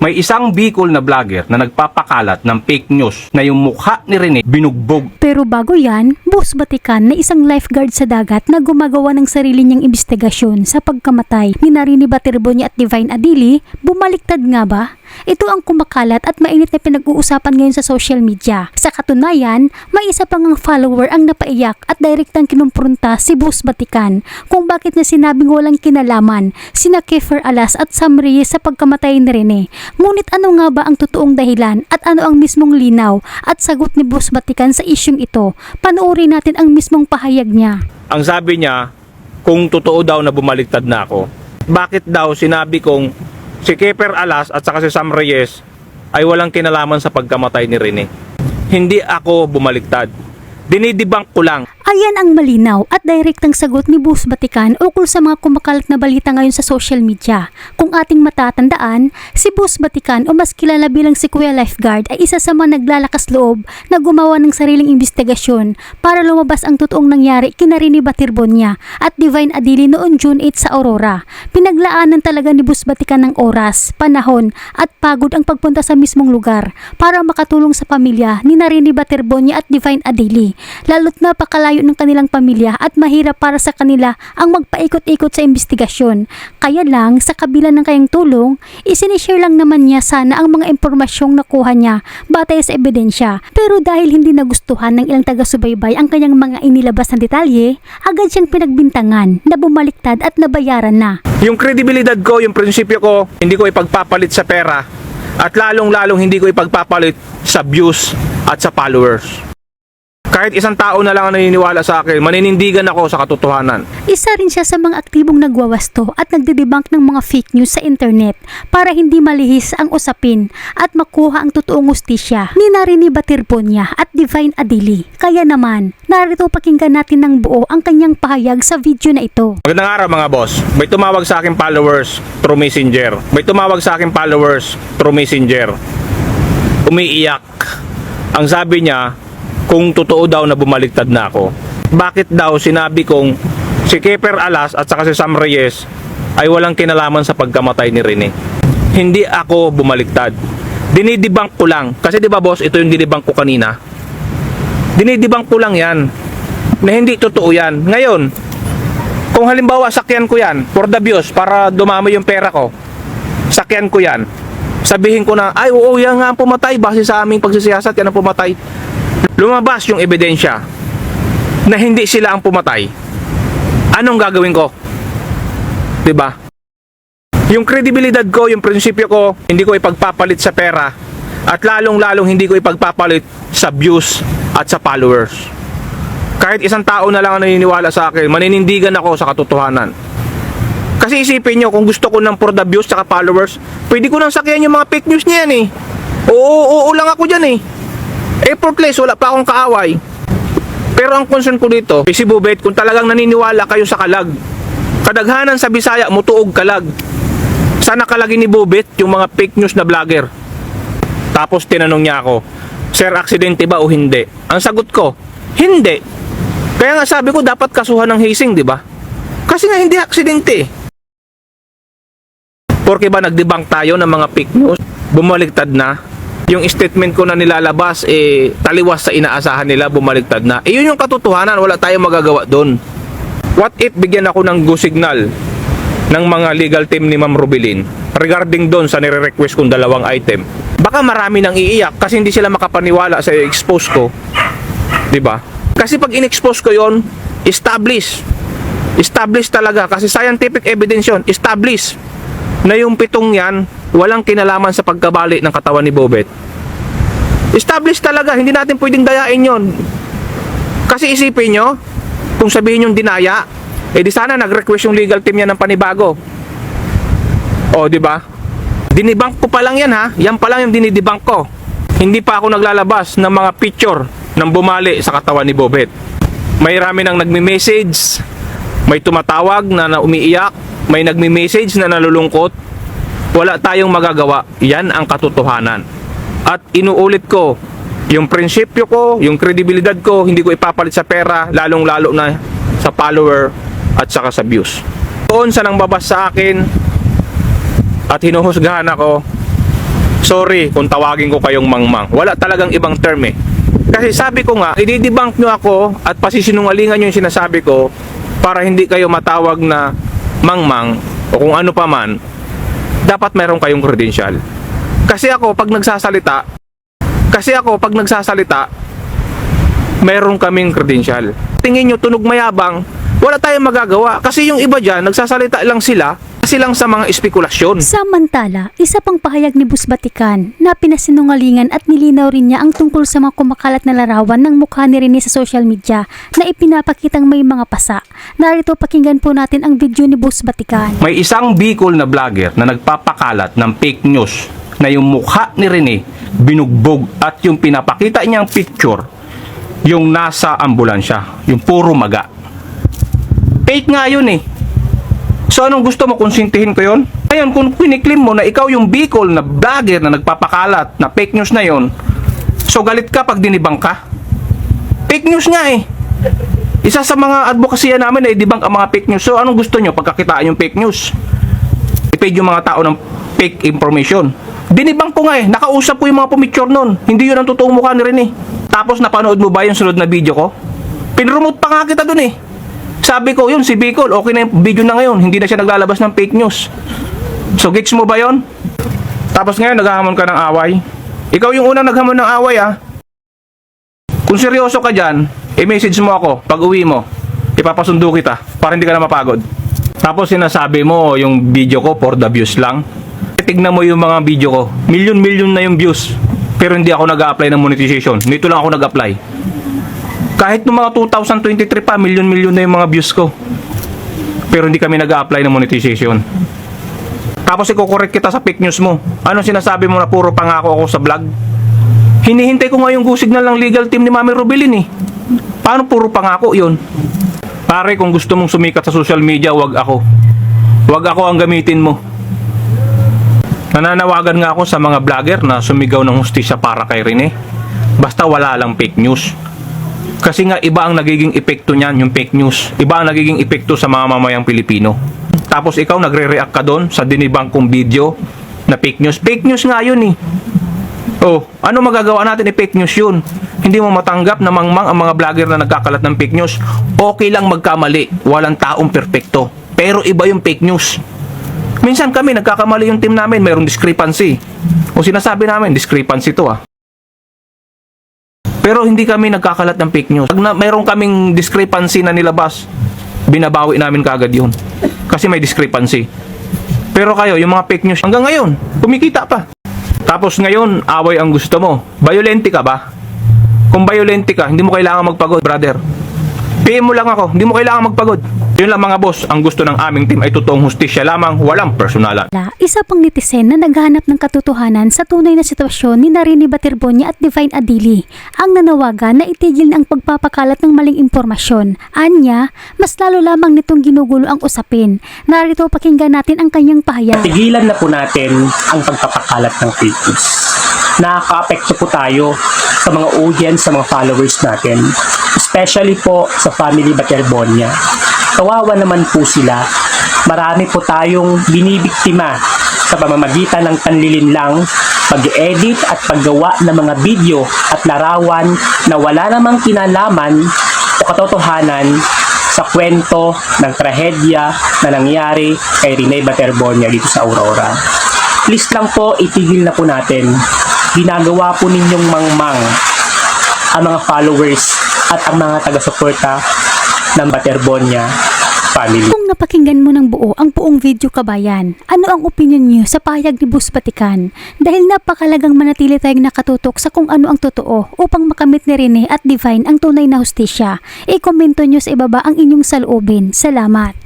May isang Bicol na vlogger na nagpapakalat ng fake news na yung mukha ni Rene binugbog. Pero bago yan, Boss Batikan na isang lifeguard sa dagat na gumagawa ng sarili niyang investigasyon sa pagkamatay ni Rene Baterbonia at Divine Adili, bumaliktad nga ba? Ito ang kumakalat at mainit na pinag-uusapan ngayon sa social media. Sa katunayan, may isa pang ang follower ang napaiyak at direktang kinumpronta si Boss Batikan kung bakit niya sinabing walang kinalaman sina Kiefer Alas at Sam Reyes sa pagkamatay ni Rene. Ngunit ano nga ba ang totoong dahilan at ano ang mismong linaw at sagot ni Boss Batikan sa isyung ito? Panoorin natin ang mismong pahayag niya. Ang sabi niya, kung totoo daw na bumaliktad na ako, bakit daw sinabi kong si Kiefer Alas at saka si Sam Reyes ay walang kinalaman sa pagkamatay ni Rene? Hindi ako bumaliktad. Dinidibang ko lang. Ayan ang malinaw at direktang sagot ni Boss Batikan ukol sa mga kumakalat na balita ngayon sa social media. Kung ating matatandaan, si Boss Batikan o mas kilala bilang si Kuya Lifeguard ay isa sa mga naglalakas loob na gumawa ng sariling investigasyon para lumabas ang totoong nangyari kina Rene Baterbonia at Divine Adili noong June 8 sa Aurora. Pinaglaanan talaga ni Boss Batikan ng oras, panahon at pagod ang pagpunta sa mismong lugar para makatulong sa pamilya ni Rene Baterbonia at Divine Adili. Lalo't napakalayo ng kanilang pamilya at mahirap para sa kanila ang magpaikot-ikot sa investigasyon. Kaya lang, sa kabila ng kayang tulong, isinishare lang naman niya sana ang mga impormasyong nakuha niya batay sa ebidensya. Pero dahil hindi nagustuhan ng ilang taga-subaybay ang kanyang mga inilabas na detalye, agad siyang pinagbintangan na bumaliktad at nabayaran na. Yung kredibilidad ko, yung prinsipyo ko, hindi ko ipagpapalit sa pera at lalong-lalong hindi ko ipagpapalit sa views at sa followers. Kahit isang tao na lang ang naniniwala sa akin, maninindigan ako sa katotohanan. Isa rin siya sa mga aktibong nagwawasto at nagdedebunk ng mga fake news sa internet para hindi malihis ang usapin at makuha ang totoong hustisya ni Rene Baterbonia at Divine Adili. Kaya naman, narito pakinggan natin ng buo ang kanyang pahayag sa video na ito. Magandang araw mga boss. May tumawag sa akin followers through Messenger. Umiiyak. Ang sabi niya, kung totoo daw na bumaliktad na ako, bakit daw sinabi kong si Kiefer Alas at saka si Sam Reyes ay walang kinalaman sa pagkamatay ni Rene? Hindi ako bumaliktad. Dinidibang ko lang. Kasi di ba boss, ito yung dinidibang ko kanina. Dinidibang ko lang yan. Na hindi totoo yan. Ngayon, kung halimbawa sakyan ko yan for the views, para dumami yung pera ko, sakyan ko yan, sabihin ko na, ay oo, yan nga ang pumatay base sa aming pagsisiyasat, yan ang pumatay. Lumabas yung ebidensya na hindi sila ang pumatay. Anong gagawin ko? 'Di ba? Yung kredibilidad ko, yung prinsipyo ko, hindi ko ipagpapalit sa pera at lalong-lalong hindi ko ipagpapalit sa views at sa followers. Kahit isang tao na lang ang naniniwala sa akin, maninindigan ako sa katotohanan. Kasi isipin nyo, kung gusto ko ng for the views at followers, pwede ko nang sakyan yung mga fake news niya yan eh. Oo lang ako dyan eh. Effortless, wala pa akong kaaway. Pero ang concern ko dito, si Bubet, kung talagang naniniwala kayo sa kalag, kadaghanan sa Bisaya, mutuog kalag. Sana kalagin ni Bubet yung mga fake news na vlogger. Tapos tinanong niya ako, Sir, aksidente ba o hindi? Ang sagot ko, hindi. Kaya nga sabi ko, dapat kasuhan ng hazing, di ba? Kasi nga hindi aksidente. Porque ba nagdebunk tayo ng mga fake news? Bumaliktad na. Yung statement ko na nilalabas, taliwas sa inaasahan nila, bumaliktad na. Yun yung katotohanan, wala tayong magagawa doon. What if bigyan ako ng go signal ng mga legal team ni Ma'am Rubilin regarding doon sa nire-request kong 2 item? Baka marami nang iiyak kasi hindi sila makapaniwala sa i-expose ko. Diba? Kasi pag in-expose ko yon, establish talaga, kasi scientific evidence yun, establish na yung 7 yan walang kinalaman sa pagkabali ng katawan ni Bobet. Establish talaga, hindi natin pwedeng dayain yon. Kasi isipin nyo, kung sabihin yung dinaya, di sana nag-request yung legal team yan ng panibago. O, di ba? Dinibang ko pa lang yan ha, yan pa lang yung dinidibang ko. Hindi pa ako naglalabas ng mga picture ng bumali sa katawan ni Bobet. May rami nang nagme-message, may tumatawag na umiiyak, may nagme-message na nalulungkot. Wala tayong magagawa. Yan ang katotohanan. At inuulit ko, yung prinsipyo ko, yung kredibilidad ko, hindi ko ipapalit sa pera, lalong-lalo na sa follower at saka sa views. Doon sa nang babas sa akin at hinuhusgahan ako, Sorry kung tawagin ko kayong mangmang. Wala talagang ibang term eh. Kasi sabi ko nga, i-debunk nyo ako at pasisinungalingan nyo yung sinasabi ko para hindi kayo matawag na mangmang o kung ano pa man. Dapat meron kayong credential. Kasi ako pag nagsasalita, meron kaming credential. Tingin nyo tunog mayabang, wala tayong magagawa. Kasi yung iba dyan, nagsasalita lang sila kasi lang sa mga espekulasyon. Samantala, isa pang pahayag ni Boss Batikan na pinasinungalingan at nilinaw rin niya ang tungkol sa mga kumakalat na larawan ng mukha ni Rene sa social media na ipinapakitang may mga pasa. Narito pakinggan po natin ang video ni Boss Batikan. May isang Bicol na vlogger na nagpapakalat ng fake news na yung mukha ni Rene binugbog at yung pinapakita niyang picture yung nasa ambulansya, yung puro maga. Fake nga yun eh. So anong gusto mo, konsintihin ko yun? Ngayon, kung kiniklaim mo na ikaw yung Bicol na vlogger na nagpapakalat na fake news na yun, so galit ka pag dinibang ka? Fake news nga eh. Isa sa mga advokasya namin na i-debunk ang mga fake news. So anong gusto nyo pagkakitaan yung fake news? I-page yung mga tao ng fake information. Dinibang ko nga eh. Nakausap ko yung mga pumicture nun. Hindi yun ang totoong mukha ni Rene. Tapos napanood mo ba yung sunod na video ko? Pinromote pa nga kita dun eh. Sabi ko, yun si Bicol, okay na yung video na ngayon. Hindi na siya naglalabas ng fake news. So, gets mo ba yon? Tapos ngayon, naghahamon ka ng away. Ikaw yung unang naghamon ng away, ha? Kung seryoso ka dyan, i-message mo ako pag uwi mo. Ipapasundo kita para hindi ka na mapagod. Tapos sinasabi mo, yung video ko for the views lang. Tignan mo yung mga video ko. Milyon-milyon na yung views. Pero hindi ako nag-a-apply ng monetization. Nito lang ako nag-apply. Kahit noong mga 2023 pa, milyon-milyon na yung mga views ko. Pero hindi kami nag-a-apply ng monetization. Tapos i-correct kita sa fake news mo. Anong sinasabi mo na puro pangako ako sa vlog? Hinihintay ko nga yung go signal ng legal team ni Mami Rubilin eh. Paano puro pangako yun? Pare, kung gusto mong sumikat sa social media, wag ako. Wag ako ang gamitin mo. Nananawagan nga ako sa mga vlogger na sumigaw ng hustisya para kay Rene. Basta wala lang fake news. Kasi nga iba ang nagiging epekto niyan, yung fake news. Iba ang nagiging epekto sa mga mamayang Pilipino. Tapos ikaw nagre-react ka doon sa dinibang kong video na fake news. Fake news nga yun eh. Oh, ano magagawa natin fake news yun? Hindi mo matanggap na mangmang ang mga vlogger na nagkakalat ng fake news. Okay lang magkamali. Walang taong perpekto. Pero iba yung fake news. Minsan kami nagkakamali yung team namin. Mayroong discrepancy. O sinasabi namin, discrepancy to ah. Pero hindi kami nagkakalat ng fake news. Pag mayroon kaming discrepancy na nilabas, binabawi namin kaagad yun. Kasi may discrepancy. Pero kayo, yung mga fake news, hanggang ngayon, kumikita pa. Tapos ngayon, away ang gusto mo. Violente ka ba? Kung violente ka, hindi mo kailangan magpagod, brother. PM mo lang ako, hindi mo kailangan magpagod. Yun lang mga boss, ang gusto ng aming team ay totoong hustisya lamang, walang personalan. Isa pang netizen na naghahanap ng katotohanan sa tunay na sitwasyon ni Rene Baterbonia at Divine Adili ang nanawagan na itigil na ang pagpapakalat ng maling impormasyon. Anya, mas lalo lamang nitong ginugulo ang usapin. Narito pakinggan natin ang kanyang pahayag. Tigilan na po natin ang pagpapakalat ng fake news. Nakaka-apekto po tayo sa mga audience, sa mga followers natin. Especially po sa family Baterbonia. Kawawa naman po sila. Marami po tayong binibiktima sa pamamagitan ng panlilinlang, pag-edit at paggawa ng mga video at larawan na wala namang kinalaman o katotohanan sa kwento ng trahedya na nangyari kay Rene Baterbonia dito sa Aurora. Please lang po, itigil na po natin. Ginagawa po ninyong mangmang ang mga followers at ang mga taga-suporta ng Baterbonia family. Kung napakinggan mo ng buo ang buong video kabayan, ano ang opinion niyo sa pahayag ni Boss Batikan? Dahil napakalagang manatili tayong nakatutok sa kung ano ang totoo upang makamit ni Rene at Divine ang tunay na hustisya. I-komento niyo sa ibaba ang inyong saloobin. Salamat!